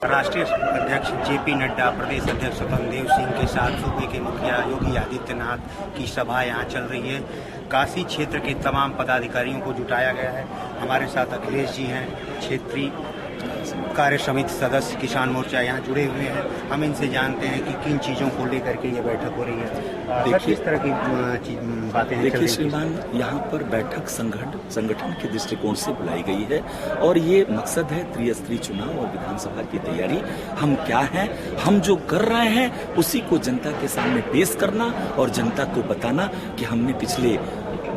राष्ट्रीय अध्यक्ष जेपी नड्डा, प्रदेश अध्यक्ष स्वतंत्र सिंह के साथ सूबे के मुखिया योगी आदित्यनाथ की सभा यहाँ चल रही है। काशी क्षेत्र के तमाम पदाधिकारियों को जुटाया गया है। हमारे साथ अखिलेश जी हैं, क्षेत्रीय कार्य समिति सदस्य किसान मोर्चा यहाँ जुड़े हुए हैं। हम इनसे जानते हैं कि किन चीज़ों को लेकर के ये बैठक हो रही है। देखिए किस तरह की बातें। देखिए श्रीमान, यहाँ पर बैठक संगठन के दृष्टिकोण से बुलाई गई है और ये मकसद है त्रिस्तरीय चुनाव और विधानसभा की तैयारी। हम क्या हैं, हम जो कर रहे हैं उसी को जनता के सामने पेश करना और जनता को बताना कि हमने पिछले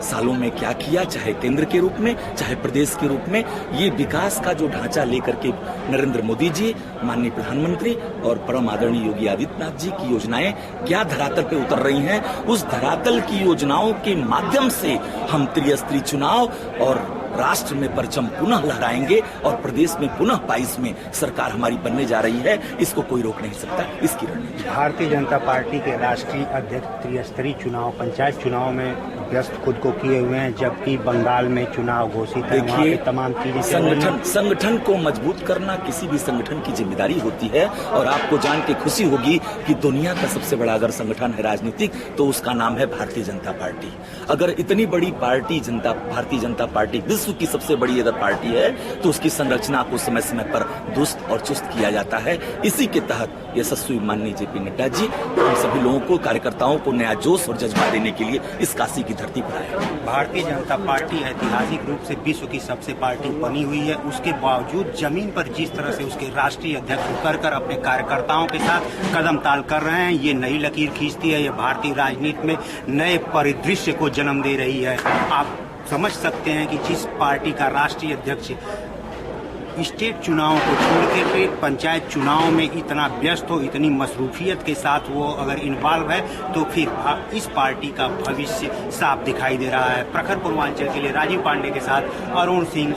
सालों में क्या किया, चाहे केंद्र के रूप में चाहे प्रदेश के रूप में। ये विकास का जो ढांचा लेकर के नरेंद्र मोदी जी, माननीय प्रधानमंत्री और परम आदरणीय योगी आदित्यनाथ जी की योजनाएं क्या धरातल पे उतर रही हैं, उस धरातल की योजनाओं के माध्यम से हम त्रिस्तरीय चुनाव और राष्ट्र में परचम पुनः लहराएंगे और प्रदेश में पुनः 22 में सरकार हमारी बनने जा रही है। इसको कोई रोक नहीं सकता। इसकी रणनीति भारतीय जनता पार्टी के राष्ट्रीय अध्यक्ष त्रिस्तरीय चुनाव, पंचायत चुनाव में व्यस्त खुद को किए हुए हैं, जबकि बंगाल में चुनाव घोषित है। देखिए, तमाम चीजें संगठन को मजबूत करना किसी भी संगठन की जिम्मेदारी होती है और आपको जान के खुशी होगी कि दुनिया का सबसे बड़ा अगर संगठन है राजनीतिक तो उसका नाम है भारतीय जनता पार्टी। अगर इतनी बड़ी पार्टी भारतीय जनता पार्टी विश्व की सबसे बड़ी अगर पार्टी है तो उसकी संरचना को समय समय पर दुरुस्त और चुस्त किया जाता है। इसी के तहत यशस्वी माननीय जेपी नड्डा जी हम सभी लोगों को, कार्यकर्ताओं को नया जोश और जज्बा देने के लिए इस काशी की धरती पर आए। भारतीय जनता पार्टी ऐतिहासिक रूप से विश्व की सबसे पार्टी बनी हुई है। उसके बावजूद जमीन पर जिस तरह से उसके राष्ट्रीय अध्यक्ष उतर कर अपने कार्यकर्ताओं के साथ कदम ताल कर रहे हैं, ये नई लकीर खींचती है। ये भारतीय राजनीति में नए परिदृश्य को जन्म दे रही है। आप समझ सकते हैं कि जिस पार्टी का राष्ट्रीय अध्यक्ष स्टेट चुनाव को छोड़ के पंचायत चुनाव में इतना व्यस्त हो, इतनी मसरूफियत के साथ वो अगर इन्वॉल्व है तो फिर इस पार्टी का भविष्य साफ दिखाई दे रहा है। प्रखर पूर्वांचल के लिए राजीव पांडे के साथ अरुण सिंह।